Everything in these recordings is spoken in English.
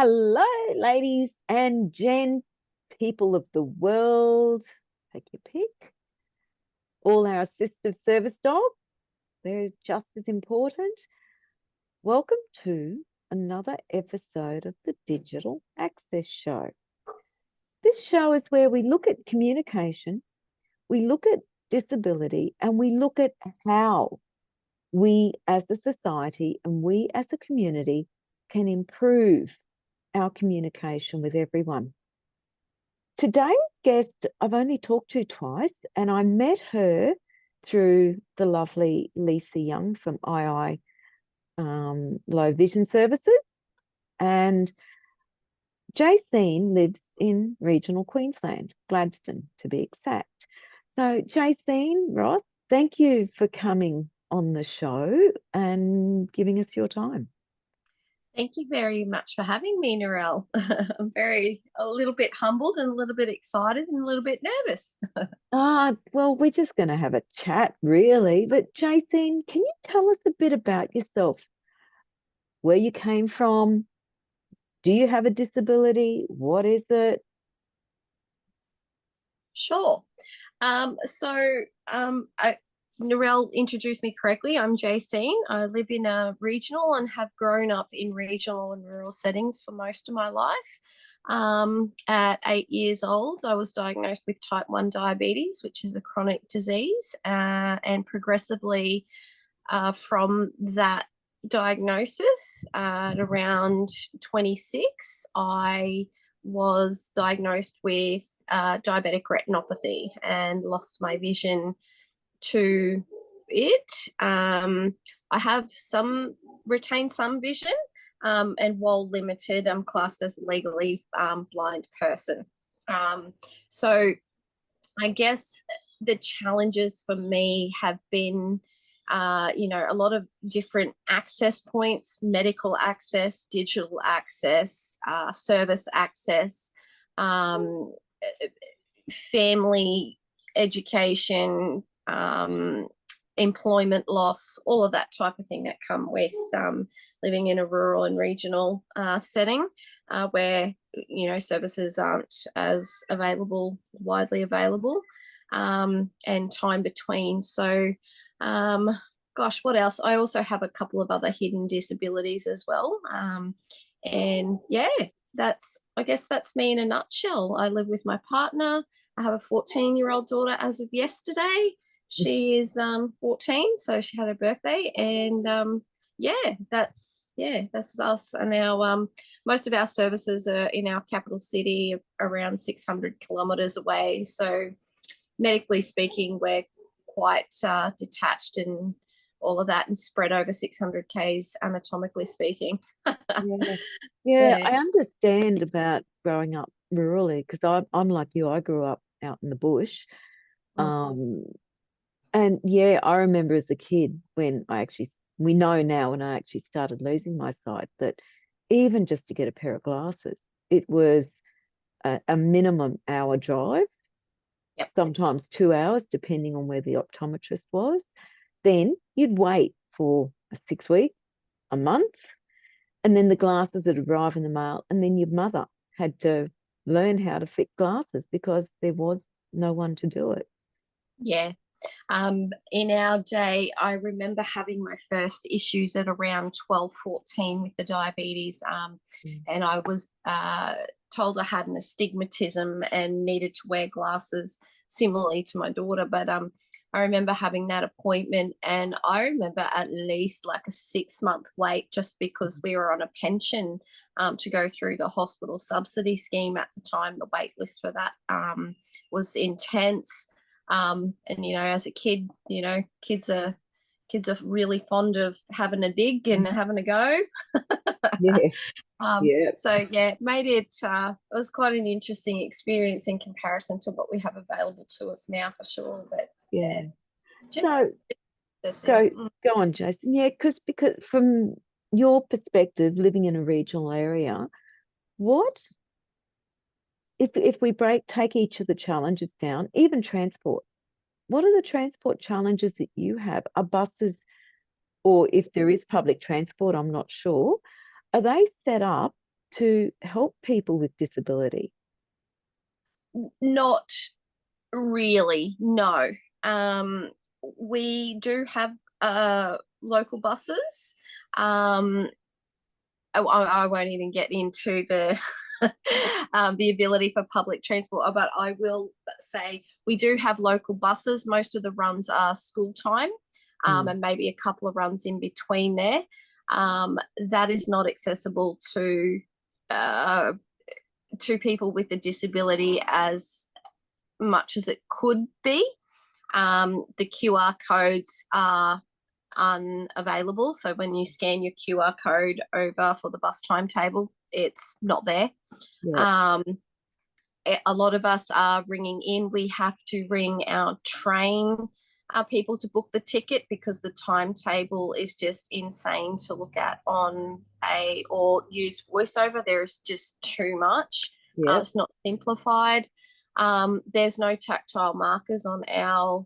Hello, ladies and gents, people of the world. Take your pick. All our assistive service dogs, they're just as important. Welcome to another episode of the Digital Access Show. This show is where we look at communication, we look at disability, and we look at how we as a society and we as a community can improve our communication with everyone. Today's guest, I've only talked to twice, and I met her through the lovely Lisa Young from II Low Vision Services. And Jaceen lives in regional Queensland, Gladstone to be exact. So, Jaceen Ross, thank you for coming on the show and giving us your time. Thank you very much for having me, Narelle. I'm a little bit humbled and a little bit excited and a little bit nervous. Well, we're just going to have a chat, really. But Jaceen, can you tell us a bit about yourself? Where you came from? Do you have a disability? What is it? Sure. Narelle introduced me correctly. I'm Jaceen. I live in a regional and have grown up in regional and rural settings for most of my life. At 8 years old, I was diagnosed with type 1 diabetes, which is a chronic disease, and progressively from that diagnosis at around 26, I was diagnosed with diabetic retinopathy and lost my vision to it. I have retained some vision, and while limited, I'm classed as a legally blind person. So I guess the challenges for me have been, a lot of different access points: medical access, digital access, service access, family education, employment loss, all of that type of thing that come with living in a rural and regional setting where services aren't as widely available, and time between. So what else? I also have a couple of other hidden disabilities as well, and yeah, I guess that's me in a nutshell. I live with my partner. I have a 14-year-old daughter as of yesterday. She is 14, so she had her birthday, and that's us. And our most of our services are in our capital city, around 600 kilometres away. So medically speaking, we're quite detached and all of that, and spread over 600 k's anatomically speaking. Yeah, I understand about growing up rurally, because I'm like you. I grew up out in the bush. And yeah, I remember as a kid when we know now when I actually started losing my sight, that even just to get a pair of glasses, it was a minimum hour drive, sometimes 2 hours, depending on where the optometrist was. Then you'd wait for 6 weeks, a month, and then the glasses would arrive in the mail, and then your mother had to learn how to fit glasses because there was no one to do it. Yeah. In our day, I remember having my first issues at around 12, 14 with the diabetes, and I was told I had an astigmatism and needed to wear glasses similarly to my daughter. But I remember having that appointment, and I remember at least like a 6-month wait, just because we were on a pension to go through the hospital subsidy scheme at the time. The wait list for that was intense. And as a kid, kids are really fond of having a dig and having a go. So yeah, it made it was quite an interesting experience in comparison to what we have available to us now, for sure. But go on, Jaceen. Yeah, because from your perspective, living in a regional area, what if we take each of the challenges down, even transport? What are the transport challenges that you have? Are buses, or if there is public transport, I'm not sure, are they set up to help people with disability? Not really, no. We do have local buses. I won't even get into the the ability for public transport, but I will say we do have local buses. Most of the runs are school time, and maybe a couple of runs in between there. That is not accessible to people with a disability as much as it could be. The QR codes are unavailable. So when you scan your QR code over for the bus timetable, it's not there. Yeah. A lot of us are ringing in. We have to ring our train people to book the ticket because the timetable is just insane to look at or use voiceover. There's just too much. Yeah. It's not simplified. There's no tactile markers on our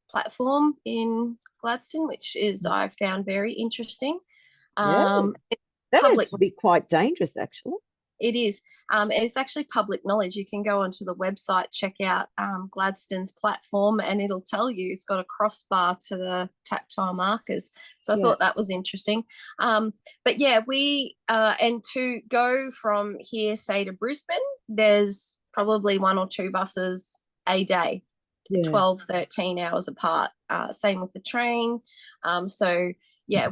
platform in Gladstone, which is I found very interesting. Yeah. That public, has to be quite dangerous, actually. it is. It's actually public knowledge. You can go onto the website, check out Gladstone's platform, and it'll tell you it's got a crossbar to the tactile markers. So I thought that was interesting. But yeah, and to go from here, say, to Brisbane, there's probably 1 or 2 buses a day, 12, 13 hours apart. Same with the train. So yeah,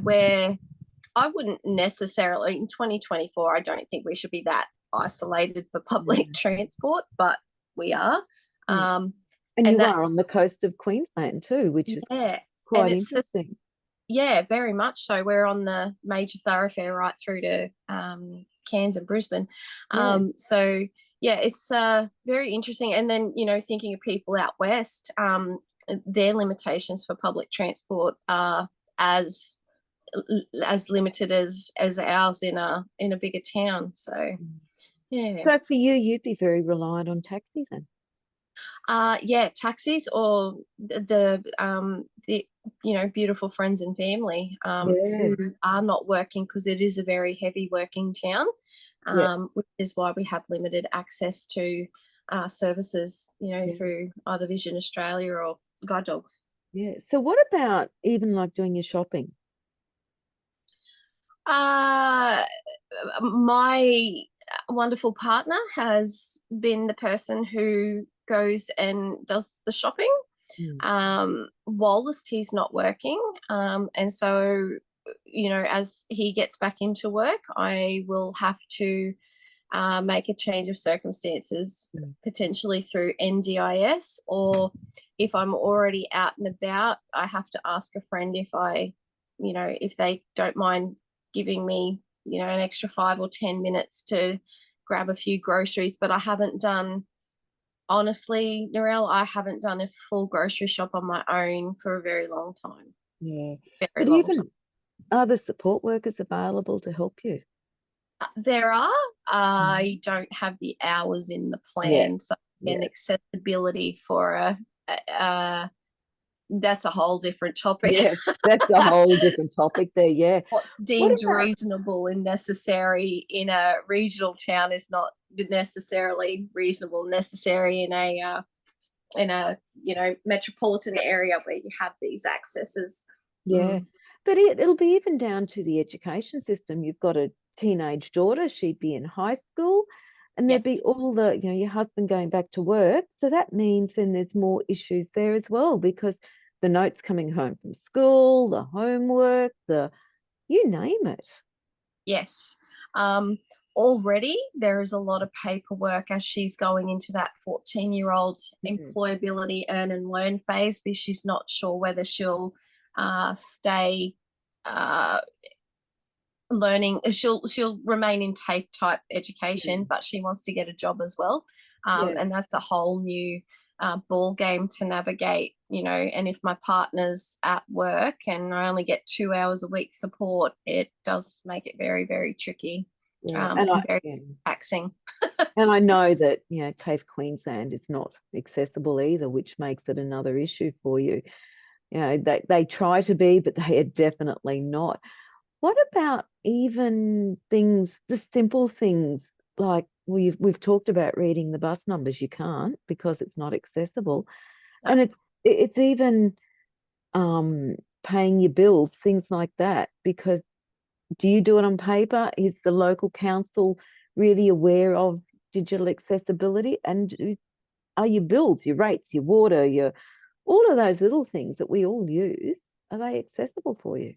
I wouldn't necessarily, in 2024, I don't think we should be that isolated for public transport, but we are. And you are on the coast of Queensland too, which is quite interesting. Very much so. We're on the major thoroughfare right through to Cairns and Brisbane. So yeah, it's very interesting. And then, thinking of people out west, their limitations for public transport are as limited as ours in a bigger town. So yeah. So for you, you'd be very reliant on taxis then? Taxis or the beautiful friends and family who are not working, because it is a very heavy working town, which is why we have limited access to services, through either Vision Australia or Guide Dogs. Yeah. So what about even like doing your shopping? My wonderful partner has been the person who goes and does the shopping whilst he's not working. And so, as he gets back into work, I will have to make a change of circumstances, potentially through NDIS, or if I'm already out and about, I have to ask a friend if they don't mind giving me, an extra 5 or 10 minutes to grab a few groceries. But I haven't done, honestly, Narelle, I haven't done a full grocery shop on my own for a very long time. Yeah. Very long time. Are there support workers available to help you? There are. I don't have the hours in the plan, so accessibility for that's a whole different topic. Yeah, that's a whole different topic there, yeah. What's deemed reasonable and necessary in a regional town is not necessarily reasonable, necessary in a metropolitan area where you have these accesses. Yeah. But it'll be even down to the education system. You've got a teenage daughter, she'd be in high school, and there'd be all the, your husband going back to work. So that means then there's more issues there as well, because the notes coming home from school, the homework, you name it. Yes. Already there is a lot of paperwork as she's going into that 14-year-old employability earn and learn phase, because she's not sure whether she'll stay learning. She'll remain in TAFE type education, but she wants to get a job as well. And that's a whole new ball game to navigate, and if my partner's at work and I only get 2 hours a week support, it does make it very, very tricky and very taxing. And I know that, TAFE Queensland is not accessible either, which makes it another issue for you. They try to be, but they are definitely not. What about even things, the simple things like we've talked about reading the bus numbers. You can't because it's not accessible, No. and it's even paying your bills, things like that. Because do you do it on paper? Is the local council really aware of digital accessibility? And are your bills, your rates, your water, your all of those little things that we all use, are they accessible for you?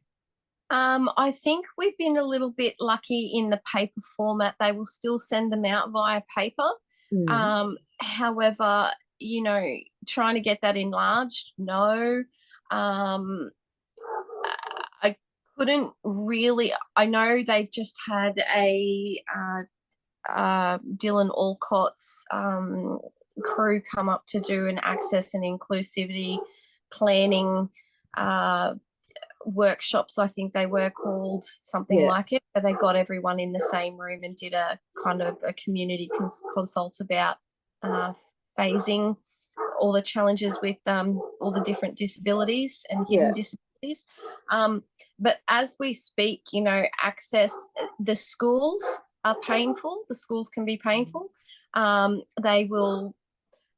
I think we've been a little bit lucky in the paper format. They will still send them out via paper. Mm. However, trying to get that enlarged, no. I couldn't really. I know they've just had a Dylan Alcott's crew come up to do an access and inclusivity planning workshops. I think they were called something Yeah, like it, but they got everyone in the same room and did a kind of a community consult about phasing all the challenges with all the different disabilities and hidden yeah, disabilities. But as we speak, access, the schools are painful. The schools can be painful. They will,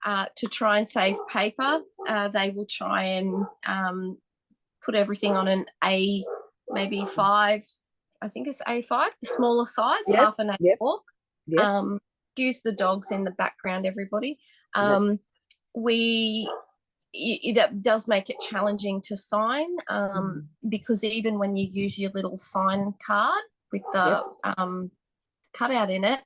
to try and save paper, they will try and put everything on an A, maybe 5. I think it's A5, the smaller size, yep, half an yep, A4. yep, Excuse the dogs in the background, everybody. yep. We that does make it challenging to sign, Mm. because even when you use your little sign card with Yep. the cutout in it,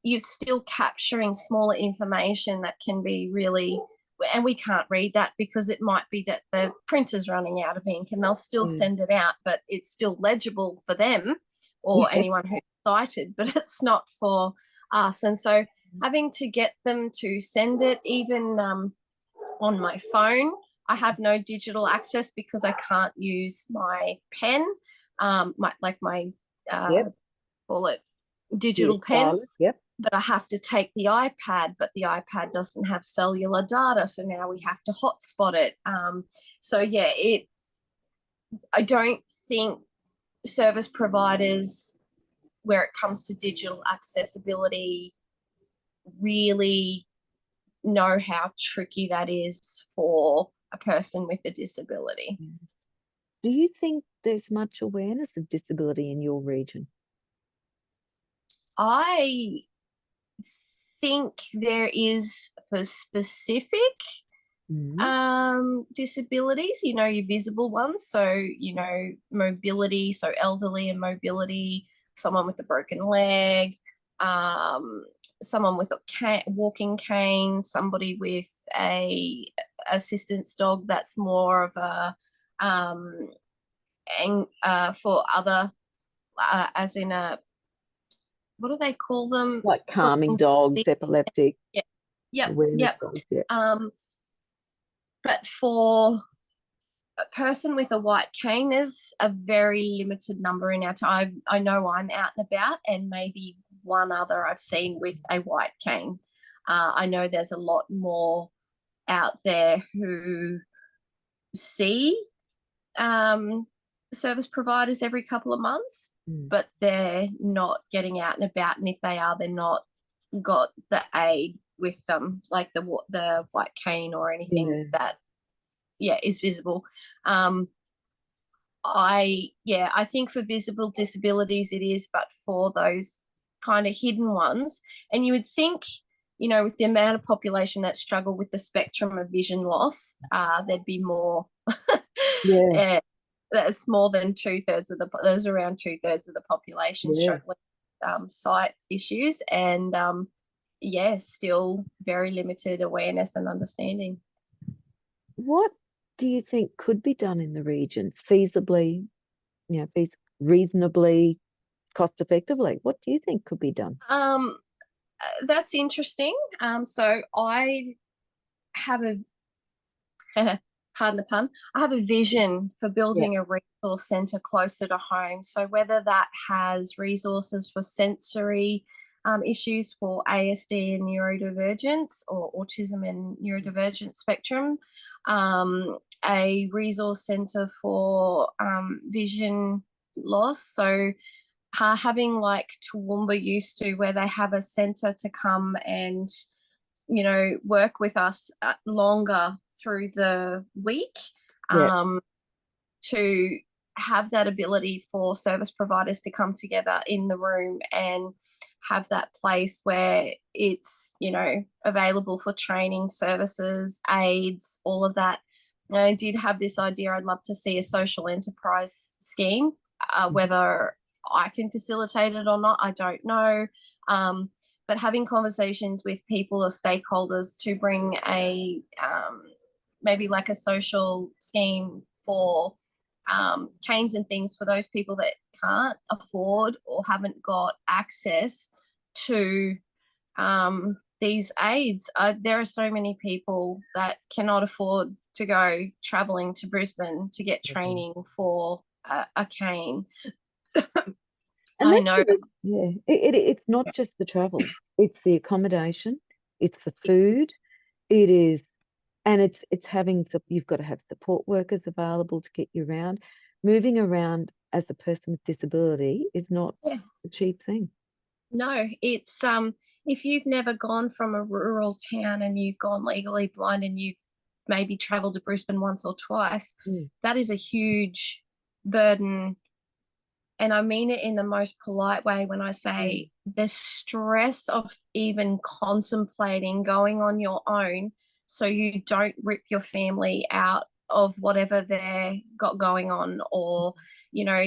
you're still capturing smaller information that can be really, and we can't read that because it might be that the printer's running out of ink and they'll still Mm. send it out, but it's still legible for them or Yeah. anyone who's cited, but it's not for us. And so having to get them to send it, even on my phone, I have no digital access because I can't use my pen, my Yep. call it Your digital pen, stylus. Yep. but I have to take the iPad, but the iPad doesn't have cellular data, so now we have to hotspot it. So yeah, I don't think service providers, where it comes to digital accessibility, really know how tricky that is for a person with a disability. Mm. Do you think there's much awareness of disability in your region? I think there is for specific Mm. disabilities, your visible ones. So, mobility, so elderly and mobility, someone with a broken leg, um, someone with a walking cane, somebody with a assistance dog that's more of a for other, as in a, what do they call them? Like For calming dogs, anxiety. epileptic Yeah. Yep. awareness Yep. dogs. Yeah. But for a person with a white cane, there's a very limited number in our time. I know I'm out and about, and maybe one other I've seen with a white cane. I know there's a lot more out there who see service providers every couple of months, Mm. but they're not getting out and about. And if they are, they're not got the aid with them, like the white cane or anything Yeah. that is visible. I think for visible disabilities it is, but for those kind of hidden ones, and you would think, with the amount of population that struggle with the spectrum of vision loss, there'd be more. Yeah. uh, that's more than 2/3 of there's around 2/3 of the population Yeah. struggling with sight issues, and still very limited awareness and understanding. What do you think could be done in the regions feasibly, reasonably, cost effectively? What do you think could be done? That's interesting. So I have a pardon the pun, I have a vision for Yeah. building a resource centre closer to home. So whether that has resources for sensory issues for ASD and neurodivergence, or autism and neurodivergent spectrum, a resource centre for vision loss. So having like Toowoomba used to, where they have a centre to come and, work with us longer through the week, Yeah. to have that ability for service providers to come together in the room and have that place where it's, available for training services, aids, all of that. And I did have this idea. I'd love to see a social enterprise scheme, whether I can facilitate it or not, I don't know. But having conversations with people or stakeholders to bring maybe like a social scheme for canes and things for those people that can't afford or haven't got access to these aids. There are so many people that cannot afford to go traveling to Brisbane to get training for a cane. And I know. it's not just the travel, it's the accommodation, it's the food, it is, and it's having, you've got to have support workers available to get you around. Moving around as a person with disability is not a cheap thing. No, it's if you've never gone from a rural town and you've gone legally blind and you've maybe traveled to Brisbane once or twice, that is a huge burden. And I mean it in the most polite way when I say the stress of even contemplating going on your own so you don't rip your family out of whatever they've got going on. Or,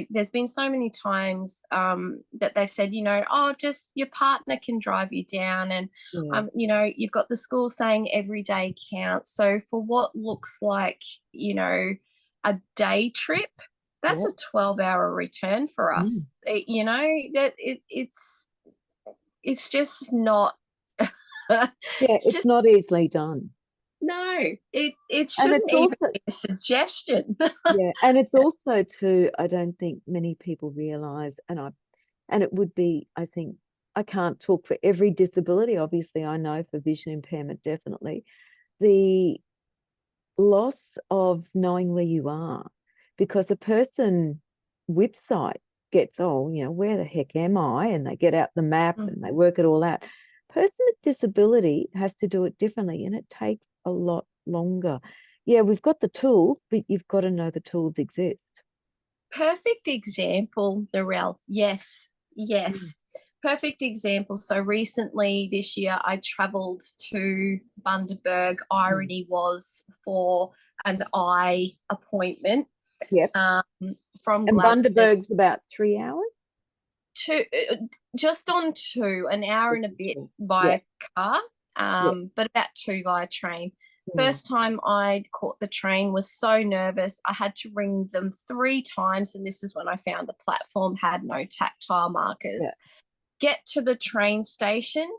there's been so many times that they've said, oh, just your partner can drive you down. And, you've got the school saying every day counts. So for what looks like, a day trip, that's a 12-hour return for us. It's just not. It's not easily done. No, it shouldn't even be a suggestion. And it's also too, I don't think many people realize, and it would be, I think, I can't talk for every disability. Obviously, I know for vision impairment, definitely, the loss of knowing where you are, because a person with sight gets, where the heck am I? And they get out the map and they work it all out. Person with disability has to do it differently, and it takes a lot longer. Yeah, we've got the tools, but you've got to know the tools exist. Perfect example, Narelle. Yes. Perfect example. So recently this year, I travelled to Bundaberg. Irony was for an eye appointment. Yep. From and Gladstone. Bundaberg's about 3 hours? Just on 2, an hour and a bit by car, but about 2 via train. First time I caught the train, was so nervous. I had to ring them 3 times, and this is when I found the platform had no tactile markers. Get to the train station,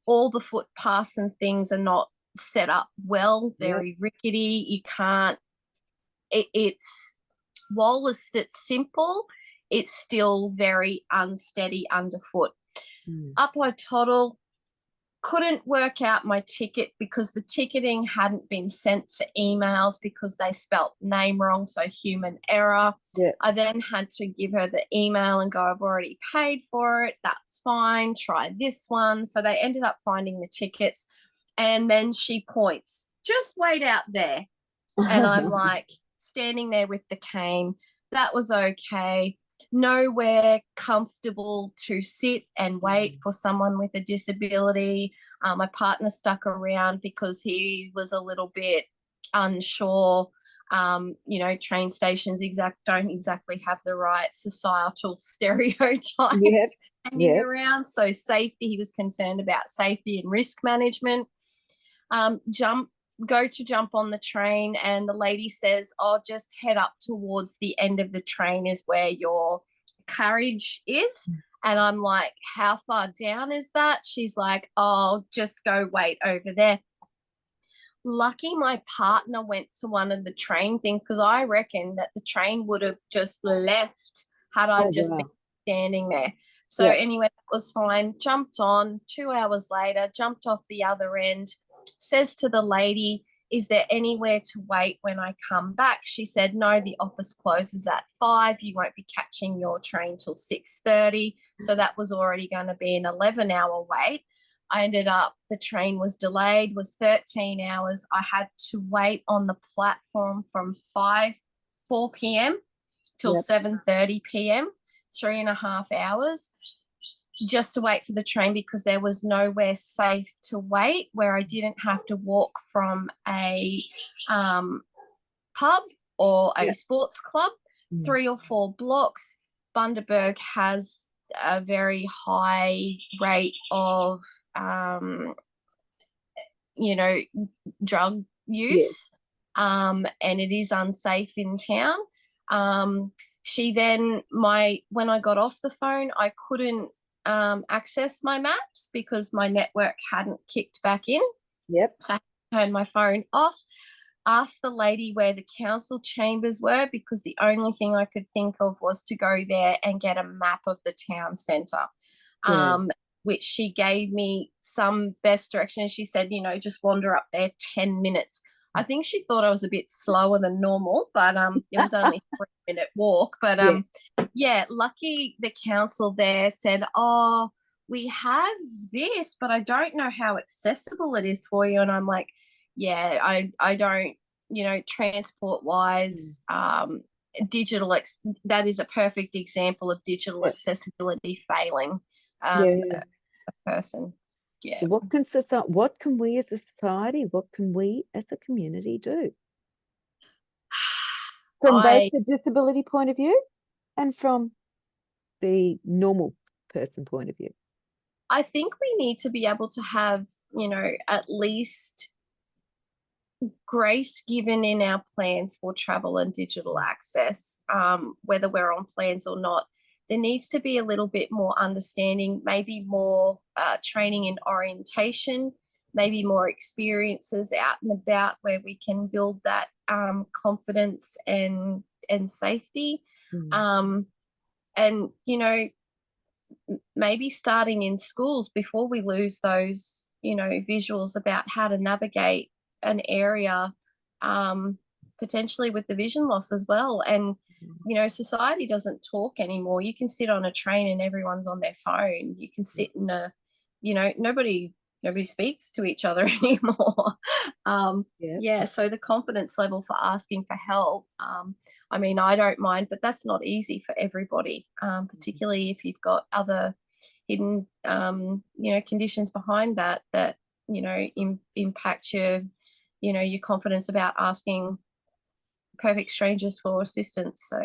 all the footpaths and things are not set up well, very rickety. You can't, it's, whilst it's simple, it's still very unsteady underfoot. Up I toddle, couldn't work out my ticket because the ticketing hadn't been sent to emails because they spelt name wrong, so human error. I then had to give her the email and go, I've already paid for it, that's fine, try this one. So they ended up finding the tickets, and then she points, just wait out there. And I'm like standing there with the cane. That was okay. Nowhere comfortable to sit and wait for someone with a disability. My partner stuck around because he was a little bit unsure. Train stations don't exactly have the right societal stereotypes hanging around. So safety, he was concerned about safety and risk management. Go to jump on the train, and the lady says, oh, just head up towards the end of the train is where your carriage is. And I'm like, how far down is that? She's like, oh, just go wait over there. Lucky my partner went to one of the train things, because I reckon that the train would have just left had I been standing there. So anyway, that was fine. Jumped on, 2 hours later, jumped off the other end, says to the lady, is there anywhere to wait when I come back? She said, no, the office closes at 5. You won't be catching your train till 6:30. So that was already going to be an 11-hour wait. I ended up, the train was delayed, was 13 hours. I had to wait on the platform from 4 p.m. till 7:30 p.m., 3.5 hours, just to wait for the train, because there was nowhere safe to wait where I didn't have to walk from a pub or a sports club. 3 or 4 blocks. Bundaberg has a very high rate of, drug use, and it is unsafe in town. She then, when I got off the phone, I couldn't access my maps because my network hadn't kicked back in. So I turned my phone off, asked the lady where the council chambers were, because the only thing I could think of was to go there and get a map of the town centre, which she gave me some best direction. She said, just wander up there 10 minutes. I think she thought I was a bit slower than normal, but it was only a 3-minute walk. But lucky the council there said, oh, we have this, but I don't know how accessible it is for you. And I'm like, I don't, transport wise, that is a perfect example of digital accessibility failing a person. So what can we as a society, what can we as a community do? From both the disability point of view and from the normal person point of view. I think we need to be able to have, at least grace given in our plans for travel and digital access, whether we're on plans or not. There needs to be a little bit more understanding, maybe more training and orientation, maybe more experiences out and about where we can build that confidence and safety. And, maybe starting in schools before we lose those, visuals about how to navigate an area, potentially with the vision loss as well. And society doesn't talk anymore. You can sit on a train and everyone's on their phone. You can sit in a, nobody speaks to each other anymore. So the confidence level for asking for help, I don't mind, but that's not easy for everybody, particularly if you've got other hidden conditions behind that impact your confidence about asking perfect strangers for assistance. So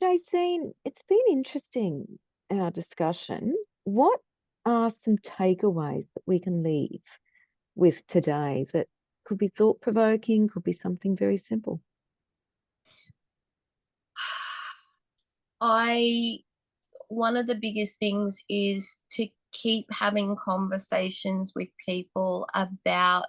Jaceen, it's been interesting, our discussion. What are some takeaways that we can leave with today that could be thought-provoking, could be something very simple? One of the biggest things is to keep having conversations with people about,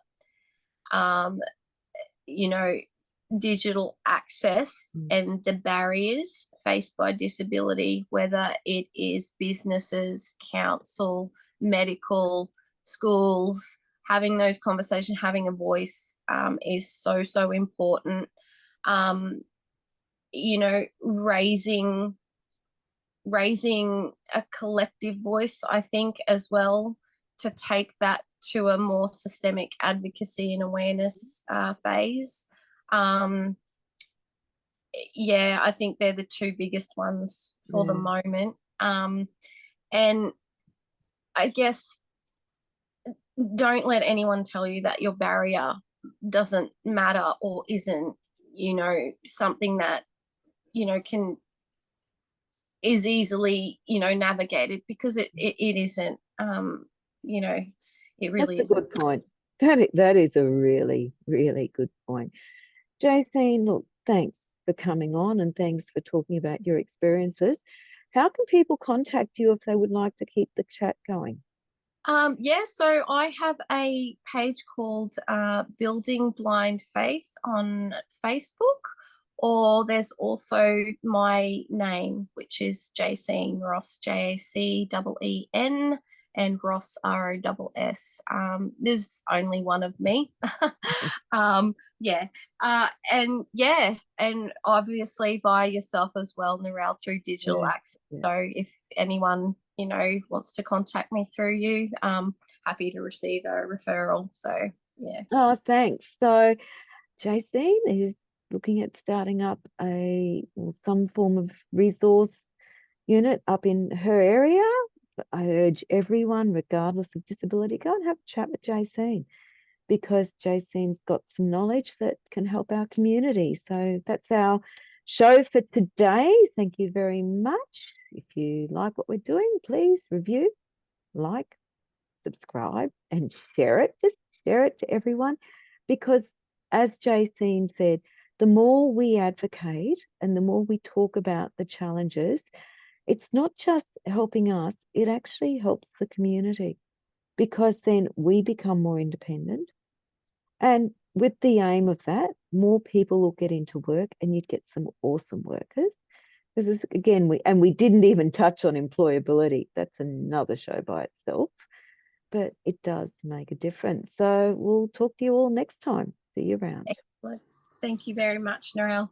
digital access and the barriers faced by disability, whether it is businesses, council, medical, schools. Having those conversations, having a voice is so, so important. Raising a collective voice, I think, as well, to take that to a more systemic advocacy and awareness phase. I think they're the two biggest ones for the moment. And I guess don't let anyone tell you that your barrier doesn't matter or isn't, something that, is easily, navigated, because it isn't, it really That's isn't. a good point. That is a really, really good point. Jaceen, look, thanks for coming on and thanks for talking about your experiences. How can people contact you if they would like to keep the chat going? So I have a page called Building Blind Faith on Facebook, or there's also my name, which is Jaceen Ross, JACEEN and Ross, ROSS. There's only one of me. Yeah. And obviously via yourself as well, Narelle, through digital access. So if anyone, wants to contact me through you, happy to receive a referral. So yeah. Oh, thanks. So Jaceen is looking at starting up some form of resource unit up in her area. I urge everyone, regardless of disability, go and have a chat with Jaceen, because Jaceen's got some knowledge that can help our community. So that's our show for today. Thank you very much. If you like what we're doing, please review, like, subscribe, and share it. Just share it to everyone, because as Jaceen said, the more we advocate and the more we talk about the challenges, it's not just helping us, it actually helps the community, because then we become more independent. And with the aim of that, more people will get into work and you'd get some awesome workers. Because again, we didn't even touch on employability. That's another show by itself, but it does make a difference. So we'll talk to you all next time. See you around. Excellent. Thank you very much, Narelle.